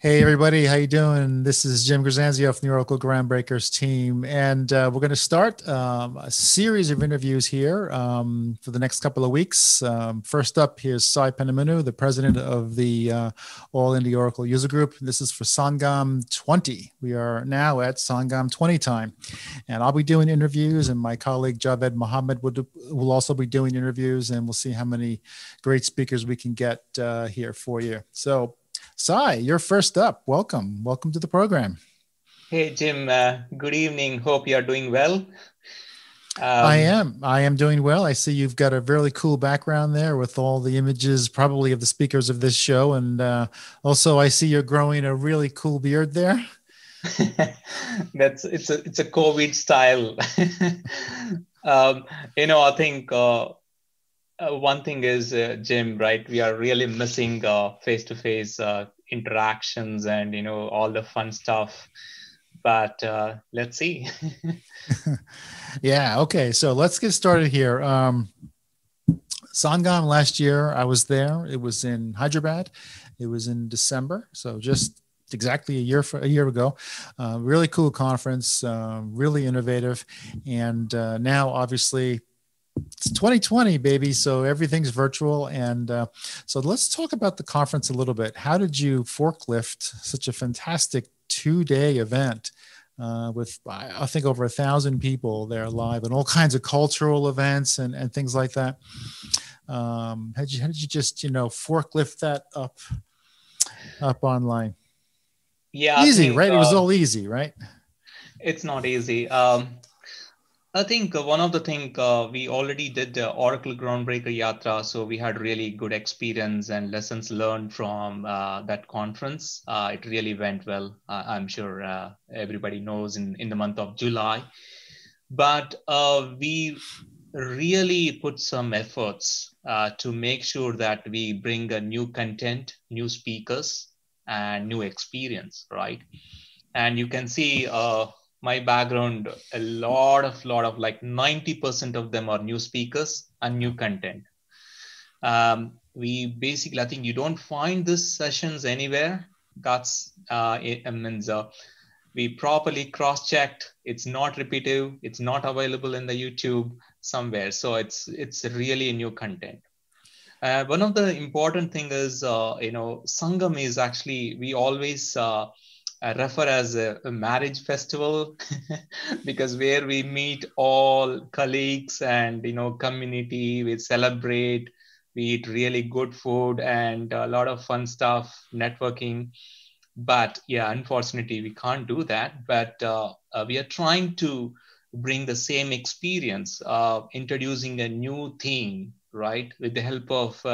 Hey everybody, how you doing? This is Jim Grzanzio from the Oracle Groundbreakers team, and we're going to start a series of interviews here for the next couple of weeks. First up, here's Penumuru, the president of the All India Oracle User Group. This is for Sangam 20. We are now at Sangam 20 time, and I'll be doing interviews, and my colleague Javed Mohammed will also be doing interviews, and we'll see how many great speakers we can get here for you. So. Sai, you're first up. Welcome. Welcome to the program. Hey, Jim. Good evening. Hope you are doing well. I am doing well. I see you've got a really cool background there with all the images, probably of the speakers of this show. And also, I see you're growing a really cool beard there. It's a COVID style. I think one thing is, Jim, right? We are really missing face-to-face interactions and, all the fun stuff. But let's see. Yeah. Okay. So let's get started here. Sangam last year, I was there. It was in Hyderabad. It was in December. So just exactly a year ago. Really cool conference, really innovative. And now, obviously, it's 2020, baby. So everything's virtual. And so let's talk about the conference a little bit. How did you forklift such a fantastic 2-day event with, I think, over 1,000 people there live and all kinds of cultural events and things like that? How did you just, forklift that up online? Yeah, Easy, right? It was all easy, right? It's not easy. I think one of the things we already did the Oracle Groundbreaker Yatra, so we had really good experience and lessons learned from that conference. It really went well. I'm sure everybody knows in the month of July. But we really put some efforts to make sure that we bring a new content, new speakers, and new experience, right? And you can see my background, a lot of like 90% of them are new speakers and new content. We basically, I think you don't find these sessions anywhere. That's it means we properly cross-checked. It's not repetitive. It's not available in the YouTube somewhere. So it's really new content. One of the important thing is, Sangam is actually, we always refer as a marriage festival because where we meet all colleagues and community, we celebrate, we eat really good food and a lot of fun stuff, networking. But yeah, unfortunately we can't do that, but we are trying to bring the same experience, introducing a new theme, right, with the help of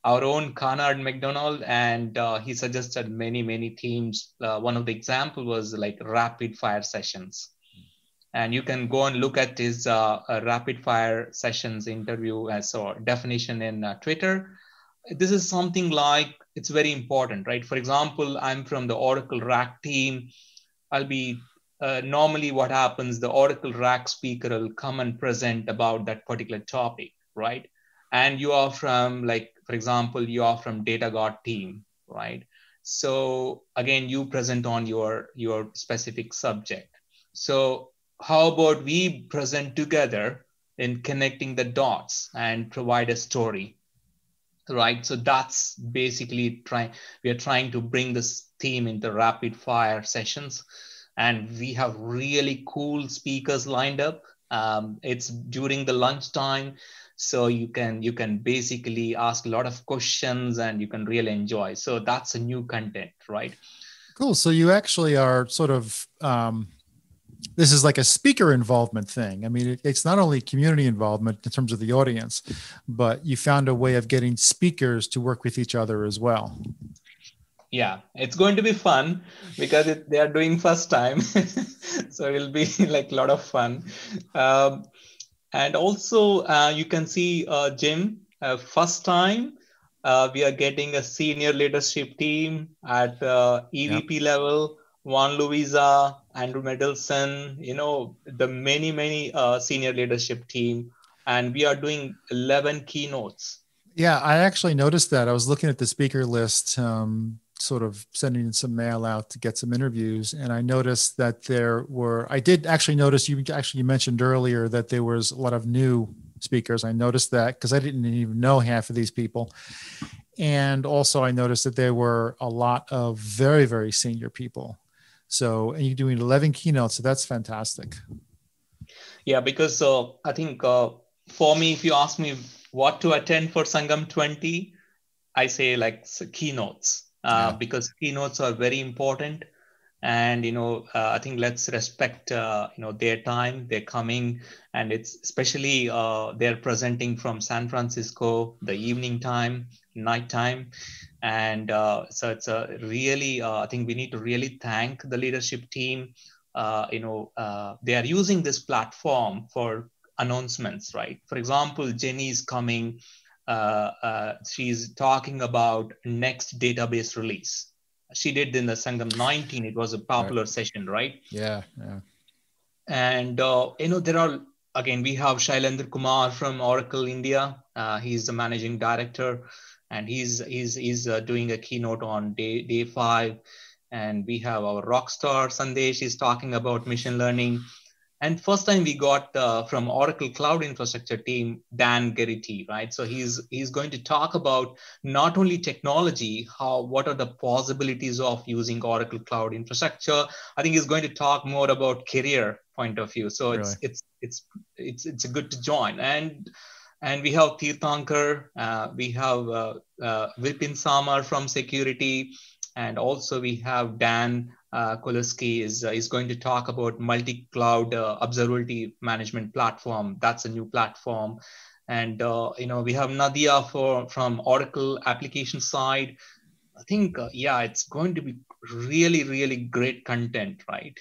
our own Conrad McDonald, and he suggested many themes. One of the example was like rapid fire sessions, and you can go and look at his rapid fire sessions interview as a definition in Twitter. This is something like, it's very important, right? For example, I'm from the Oracle RAC team. I'll be normally what happens, the Oracle RAC speaker will come and present about that particular topic, right? And you are from, like, for example, you are from Data God team, right? So again, you present on your specific subject. So how about we present together in connecting the dots and provide a story, right? So that's basically we are trying to bring this theme into rapid fire sessions. And we have really cool speakers lined up. It's during the lunchtime. So you can basically ask a lot of questions and you can really enjoy. So that's a new content, right? Cool. So you actually are sort of, this is like a speaker involvement thing. I mean, it's not only community involvement in terms of the audience, but you found a way of getting speakers to work with each other as well. Yeah, it's going to be fun because they are doing first time. So it'll be like a lot of fun. And also, you can see, Jim, first time we are getting a senior leadership team at EVP level, Juan Luisa, Andrew Mendelson, the many senior leadership team. And we are doing 11 keynotes. Yeah, I actually noticed that. I was looking at the speaker list. sort of sending some mail out to get some interviews. And I noticed that I did actually notice, you mentioned earlier that there was a lot of new speakers. I noticed that because I didn't even know half of these people. And also I noticed that there were a lot of very, very senior people. So, and you're doing 11 keynotes. So that's fantastic. Yeah, because I think for me, if you ask me what to attend for Sangam 20, I say like keynotes, because keynotes are very important. And, I think let's respect, their time, they're coming, and it's especially they're presenting from San Francisco, the evening time, night time. And so it's a really, I think we need to really thank the leadership team. They are using this platform for announcements, right? For example, Jenny's coming. She's talking about next database release. She did in the Sangam 19. It was a popular session, right? Yeah. And there are, again, we have Shailendra Kumar from Oracle India. He's the managing director, and he's doing a keynote on day 5. And we have our rock star Sandesh is talking about machine learning. And first time we got from Oracle Cloud Infrastructure team, Dan Gerity, right? So he's going to talk about not only technology, what are the possibilities of using Oracle Cloud Infrastructure. I think he's going to talk more about career point of view. So Really? it's good to join. And we have Tirthankar, we have Vipin Samar from security, and also we have Dan Koloski is going to talk about multi-cloud observability management platform. That's a new platform. And, we have Nadia from Oracle application side. I think, it's going to be really, really great content, right?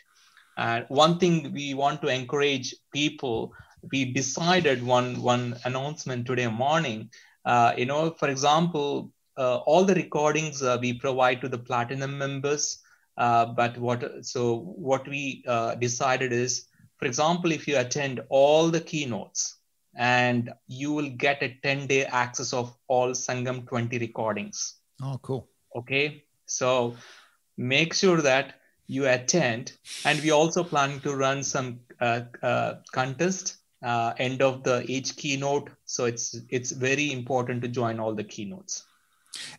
And one thing we want to encourage people, we decided one announcement today morning, for example, all the recordings we provide to the platinum members. But what we decided is, for example, if you attend all the keynotes, and you will get a 10-day access of all Sangam 20 recordings. Oh, cool. Okay. So make sure that you attend. And we also planning to run some contest end of each keynote. So it's very important to join all the keynotes.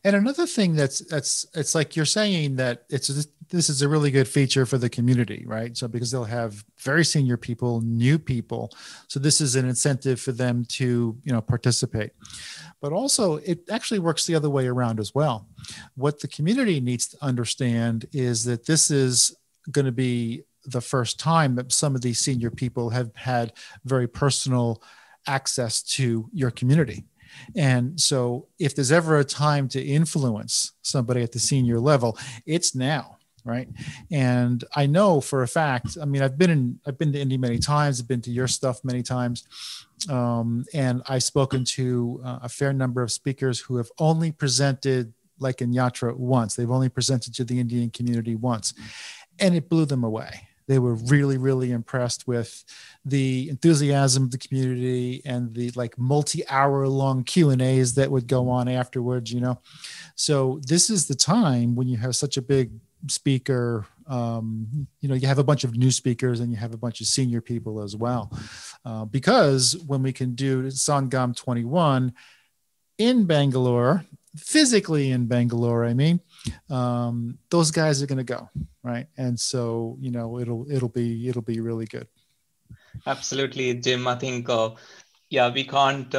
And another thing it's like you're saying that this is a really good feature for the community, right? So because they'll have very senior people, new people, so this is an incentive for them to participate. But also, it actually works the other way around as well. What the community needs to understand is that this is going to be the first time that some of these senior people have had very personal access to your community. And so if there's ever a time to influence somebody at the senior level, it's now, right? And I know for a fact, I mean, I've been to Indy many times, I've been to your stuff many times. And I've spoken to a fair number of speakers who have only presented like in Yatra once. They've only presented to the Indian community once, and it blew them away. They were really, really impressed with the enthusiasm of the community and the like multi-hour long Q&As that would go on afterwards, So this is the time when you have such a big speaker, you have a bunch of new speakers and you have a bunch of senior people as well. Because when we can do Sangam 21 in Bangalore, physically in Bangalore, I mean, those guys are going to go, right? And so, it'll be really good. Absolutely, Jim. I think, we can't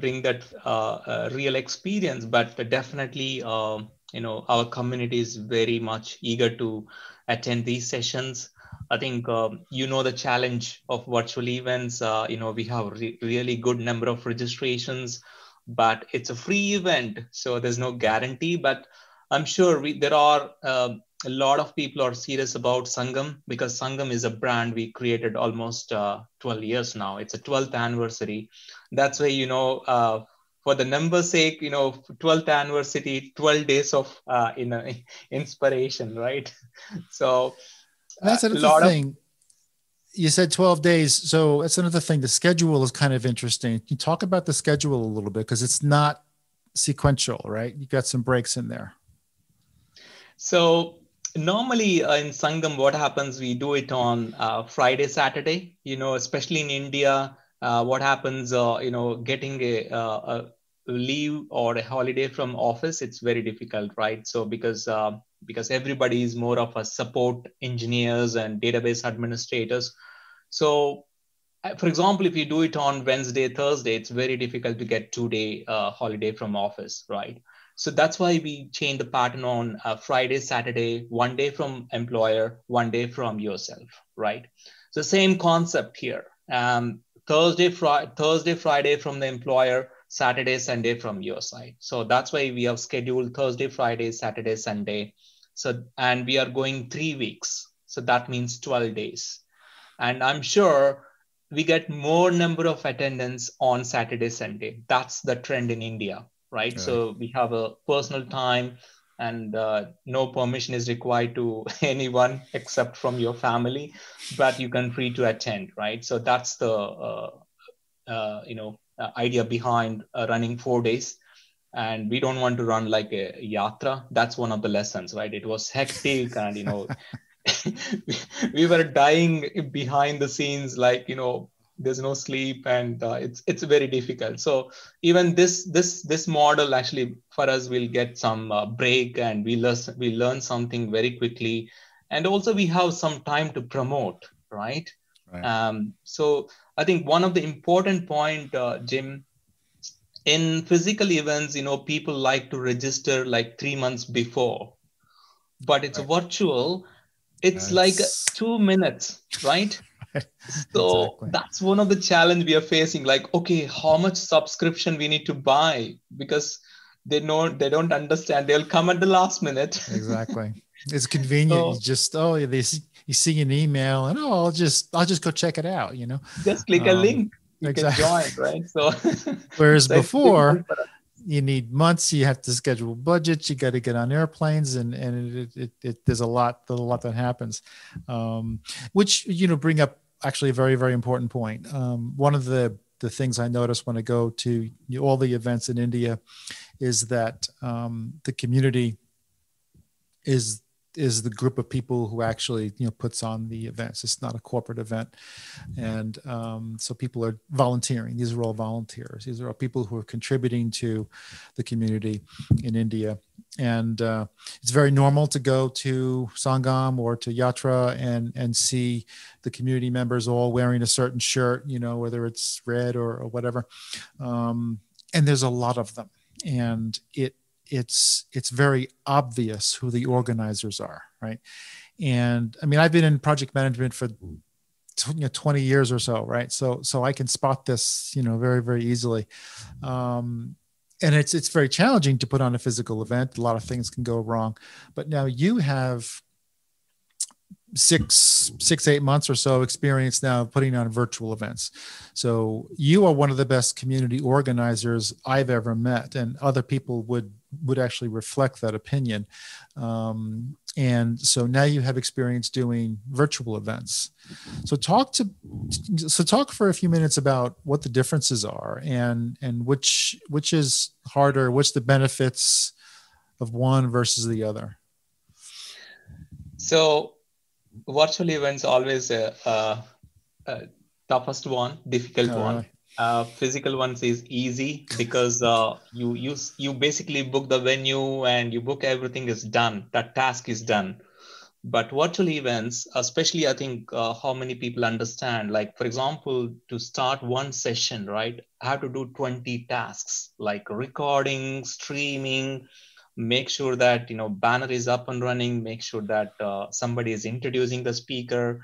bring that real experience, but definitely, our community is very much eager to attend these sessions. I think, the challenge of virtual events, we have really good number of registrations, but it's a free event. So there's no guarantee, but I'm sure there are a lot of people are serious about Sangam, because Sangam is a brand we created almost 12 years now. It's a 12th anniversary. That's why, for the number's sake, 12th anniversary, 12 days of inspiration, right? So that's another thing. You said 12 days. So that's another thing. The schedule is kind of interesting. Can you talk about the schedule a little bit? Because it's not sequential, right? You got some breaks in there. So normally in Sangam, what happens? We do it on Friday, Saturday. Especially in India, what happens? Getting a leave or a holiday from office, it's very difficult, right? So because everybody is more of a support engineers and database administrators. So for example, if you do it on Wednesday, Thursday, it's very difficult to get 2 day holiday from office, right? So that's why we change the pattern on Friday, Saturday, 1 day from employer, 1 day from yourself, right? So same concept here. Thursday, Friday from the employer, Saturday, Sunday from your side. So that's why we have scheduled Thursday, Friday, Saturday, Sunday. So and we are going 3 weeks. So that means 12 days. And I'm sure we get more number of attendance on Saturday, Sunday. That's the trend in India, right? Right. So we have a personal time, and no permission is required to anyone except from your family, but you can free to attend, right? So that's the idea behind running 4 days. And we don't want to run like a yatra. That's one of the lessons, right? It was hectic, and we were dying behind the scenes, like there's no sleep, and it's very difficult. So even this model actually for us will get some break, and we learn something very quickly, and also we have some time to promote, right? Right. So I think one of the important point, Jim, in physical events, people like to register like 3 months before, but it's Right. virtual. It's like It's 2 minutes, right? So exactly. that's one of the challenge we are facing. Like, okay, how much subscription we need to buy, because they don't understand. They'll come at the last minute. Exactly. It's convenient. You So just you see an email and I'll just go check it out. just click a Um, link, you can exactly. join, right? So Whereas so it's difficult before for us. you need months. You have to schedule budgets. You got to get on airplanes, and there's a lot that happens, which bring up actually a very very important point. One of the things I notice when I go to all the events in India is that the community is the group of people who actually puts on the events. It's not a corporate event, and so people are volunteering. These are all volunteers. These are all people who are contributing to the community in India, and it's very normal to go to Sangam or to Yatra and see the community members all wearing a certain shirt, whether it's red or whatever, and there's a lot of them, and it's very obvious who the organizers are, right? And I mean, I've been in project management for 20 years or so, right? So I can spot this, very very easily. And it's very challenging to put on a physical event. A lot of things can go wrong, but now you have 8 months or so experience now putting on virtual events. So you are one of the best community organizers I've ever met, and other people would actually reflect that opinion. And so now you have experience doing virtual events. So talk for a few minutes about what the differences are, and which is harder, what's the benefits of one versus the other. So virtual events always toughest one, difficult Oh, one. really? Physical ones is easy because you basically book the venue and you book everything is done. That task is done. But virtual events, especially, I think how many people understand. Like for example, to start one session, right? I have to do 20 tasks like recording, streaming, make sure that banner is up and running, make sure that somebody is introducing the speaker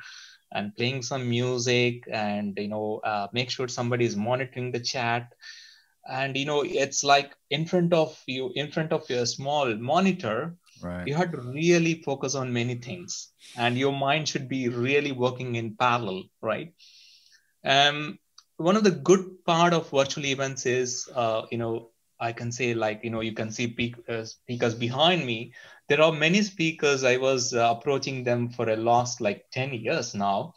and playing some music, and make sure somebody is monitoring the chat. And it's like in front of your small monitor, Right. you have to really focus on many things, and your mind should be really working in parallel, right? um One of the good part of virtual events is I can say, like you can see speakers behind me. There are many speakers. I was approaching them for a last like 10 years now.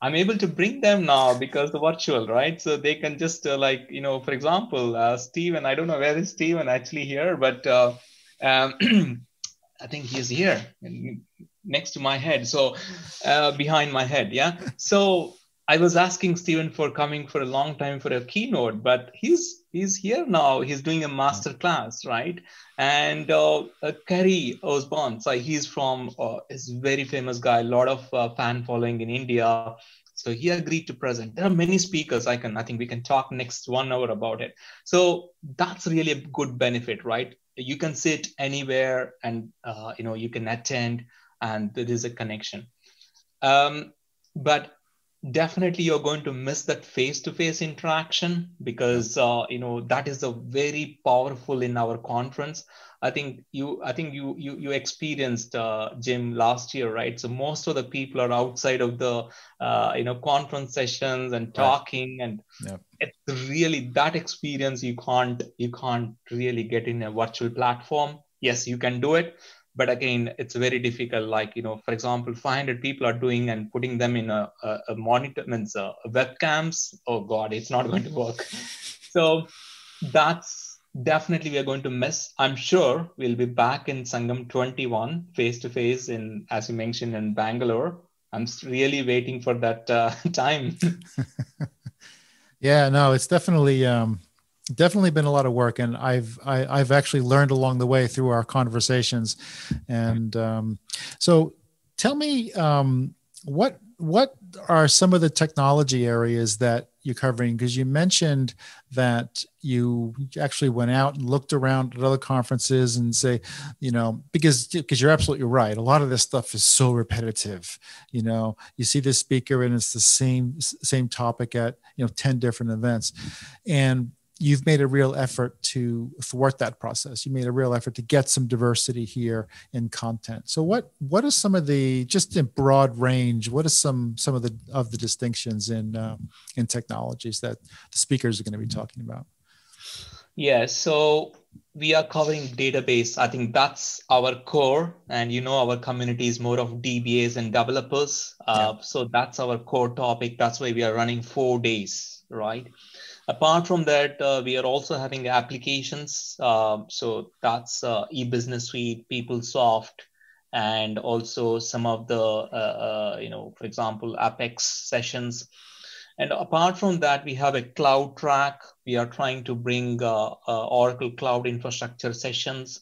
I'm able to bring them now because the virtual, right? So they can just like, for example, Steven, I don't know where is Steven actually here, but um, I think he's here next to my head. So behind my head. Yeah. So I was asking Stephen for coming for a long time for a keynote, but he's here now. He's doing a master class, right? And Kerry Osborne, so he's from is very famous guy, a lot of fan following in India. So he agreed to present. There are many speakers. I think we can talk next 1 hour about it. So that's really a good benefit, right? You can sit anywhere and you can attend, and there is a connection. But definitely you're going to miss that face-to-face interaction, because that is a very powerful in our conference. I think you experienced, Jim, last year, right? So most of the people are outside of the conference sessions and talking, and it's really that experience you can't really get in a virtual platform. Yes, you can do it, but again, it's very difficult. Like, for example, 500 people are doing and putting them in a monitor, means webcams. Oh God, it's not going to work. So that's definitely we are going to miss. I'm sure we'll be back in Sangam 21 face to face in, as you mentioned, in Bangalore. I'm really waiting for that time. Yeah, no, it's definitely been a lot of work, and I've actually learned along the way through our conversations. And so tell me, what are some of the technology areas that you're covering? Because you mentioned that you actually went out and looked around at other conferences and say, because you're absolutely right. A lot of this stuff is so repetitive. You see this speaker and it's the same topic at 10 different events, and you've made a real effort to thwart that process. You made a real effort to get some diversity here in content. So what are some of the, just in broad range, what are some of the distinctions in technologies that the speakers are going to be talking about? Yeah, so we are covering database. I think that's our core, and our community is more of DBAs and developers. So that's our core topic. That's why we are running 4 days, right? Apart from that, we are also having applications. So that's e-business suite, PeopleSoft, and also some of the, for example, Apex sessions. And apart from that, we have a cloud track. We are trying to bring Oracle Cloud Infrastructure sessions,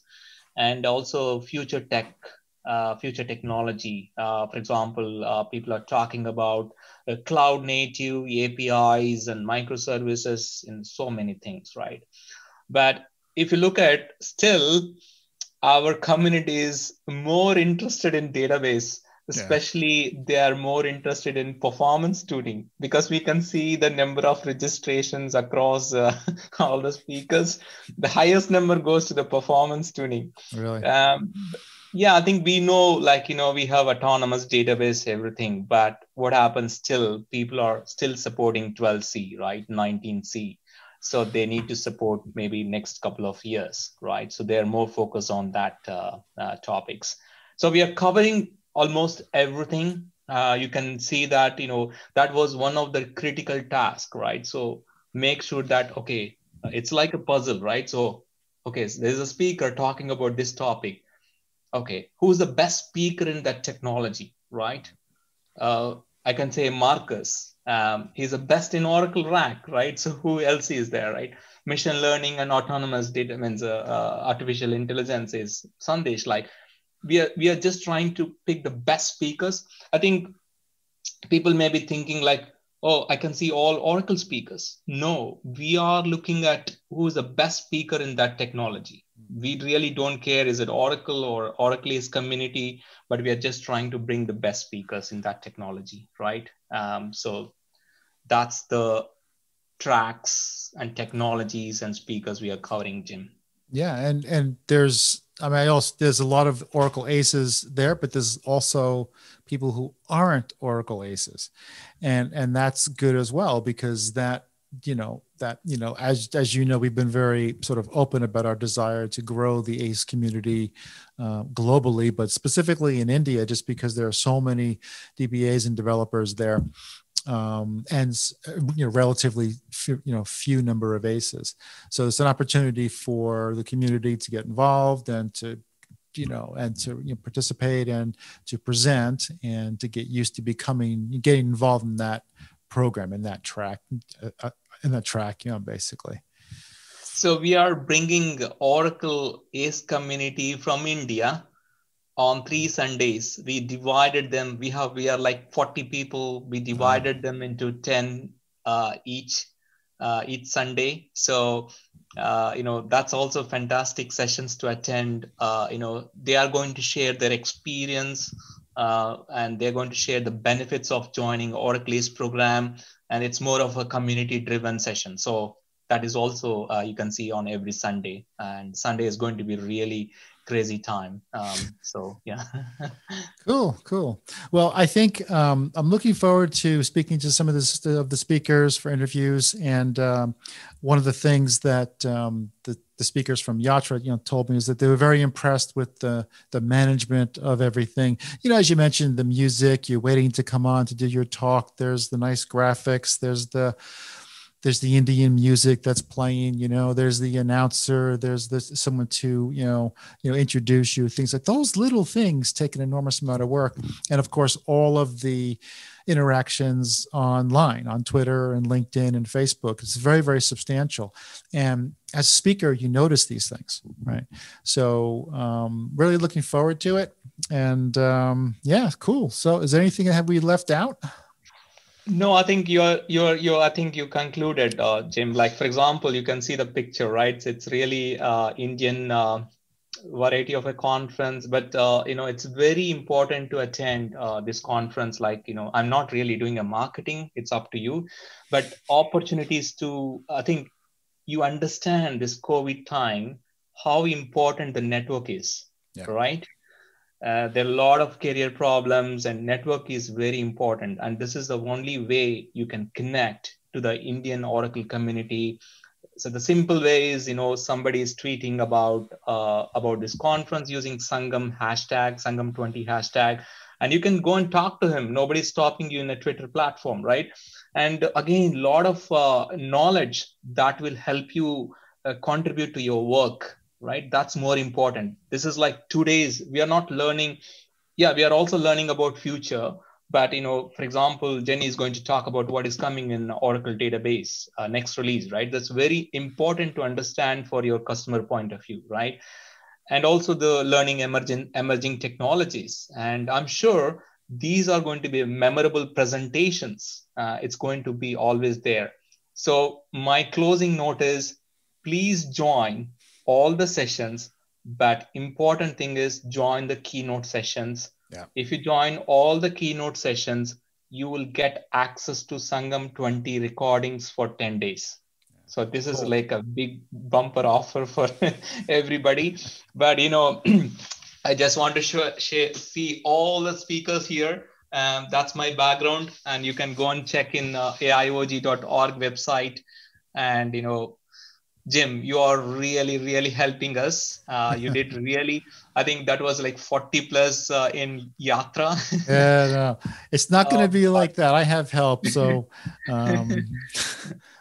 and also future technology. For example, people are talking about cloud native APIs and microservices and so many things, right? But if you look at, still, our community is more interested in database, especially they are more interested in performance tuning, because we can see the number of registrations across all the speakers. The highest number goes to the performance tuning. Really? Yeah, I think we know, we have autonomous database, everything, but what happens, still, people are still supporting 12C, right? 19C. So they need to support maybe next couple of years, right? So they're more focused on that topics. So we are covering almost everything. You can see that, that was one of the critical tasks, right? So make sure that, okay, it's like a puzzle, right? So, okay, so there's a speaker talking about this topic. Okay, who's the best speaker in that technology, right? I can say Marcus. He's the best in Oracle RAC, right? So who else is there, right? Machine learning and autonomous data, means artificial intelligence is Sandesh. Like, we are just trying to pick the best speakers. I think people may be thinking like, oh, I can see all Oracle speakers. No, we are looking at who is the best speaker in that technology. We really don't care, is it Oracle or Oracle's community, but we are just trying to bring the best speakers in that technology, right? So that's the tracks and technologies and speakers we are covering, Jim. Yeah, and there's, there's a lot of Oracle aces there, but there's also people who aren't Oracle aces, and that's good as well, because that as we've been very sort of open about our desire to grow the ACE community globally, but specifically in India, just because there are so many DBAs and developers there. And relatively few number of aces. So it's an opportunity for the community to get involved and to and to participate and to present and to get used to getting involved in that program, in that track, basically. So we are bringing Oracle ACE community from India on 3 Sundays. We divided them. We are like 40 people. We divided them into 10 each Sunday. So that's also fantastic sessions to attend. They are going to share their experience and they're going to share the benefits of joining Oracle ACE program. And it's more of a community driven session. So that is also you can see on every Sunday, and Sunday is going to be really crazy time. So yeah. Cool. Well, I think I'm looking forward to speaking to some of the speakers for interviews. And one of the things that the speakers from Yatra, told me is that they were very impressed with the management of everything. As you mentioned, the music, you're waiting to come on to do your talk. There's the nice graphics. There's the Indian music that's playing, there's the announcer, there's someone to, introduce you. Things like those little things take an enormous amount of work. And of course, all of the interactions online, on Twitter and LinkedIn and Facebook, it's very, very substantial. And as a speaker, you notice these things, right? So really looking forward to it. And yeah, cool. So is there anything that have we left out? No, I think I think you concluded, Jim. Like, for example, you can see the picture, right? It's really Indian variety of a conference, but it's very important to attend this conference. Like, I'm not really doing a marketing, it's up to you, but opportunities to, I think you understand this COVID time, how important the network is, right? There are a lot of career problems and network is very important. And this is the only way you can connect to the Indian Oracle community. So the simple way is, somebody is tweeting about this conference using Sangam hashtag, Sangam20 hashtag, and you can go and talk to him. Nobody's stopping you in a Twitter platform, right? And again, a lot of knowledge that will help you contribute to your work. Right? That's more important. This is like 2 days. We are not learning. Yeah, we are also learning about future. But, for example, Jenny is going to talk about what is coming in Oracle database next release, right? That's very important to understand for your customer point of view, right? And also the learning emerging technologies. And I'm sure these are going to be memorable presentations. It's going to be always there. So my closing note is, please join all the sessions, but important thing is join the keynote sessions. Yeah. If you join all the keynote sessions, you will get access to Sangam 20 recordings for 10 days. So this is like a big bumper offer for everybody. But, I just want to see all the speakers here. That's my background. And you can go and check in aiog.org website. And, Jim, you are really, really helping us. You did really, I think that was like 40 plus in Yatra. Yeah, no, it's not going to be like that. I have help. So,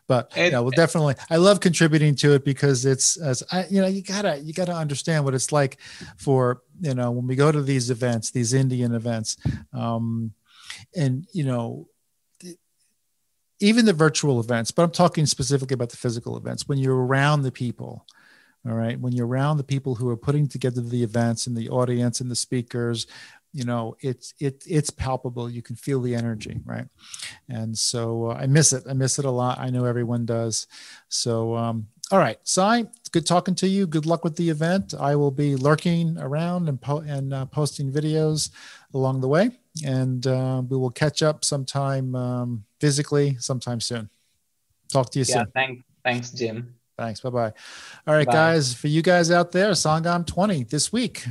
but yeah, well, definitely. I love contributing to it because it's, you gotta understand what it's like for, when we go to these events, these Indian events, and, even the virtual events, but I'm talking specifically about the physical events. When you're around the people, all right, when you're around the people who are putting together the events and the audience and the speakers, it's palpable. You can feel the energy, right? And so I miss it. I miss it a lot. I know everyone does. So, all right, Sai, it's good talking to you. Good luck with the event. I will be lurking around and posting videos along the way. And we will catch up sometime physically sometime soon. Talk to you soon. Thanks, Jim. Thanks. Bye-bye. All right, guys, for you guys out there, Sangam 20 this week.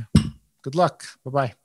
Good luck. Bye-bye.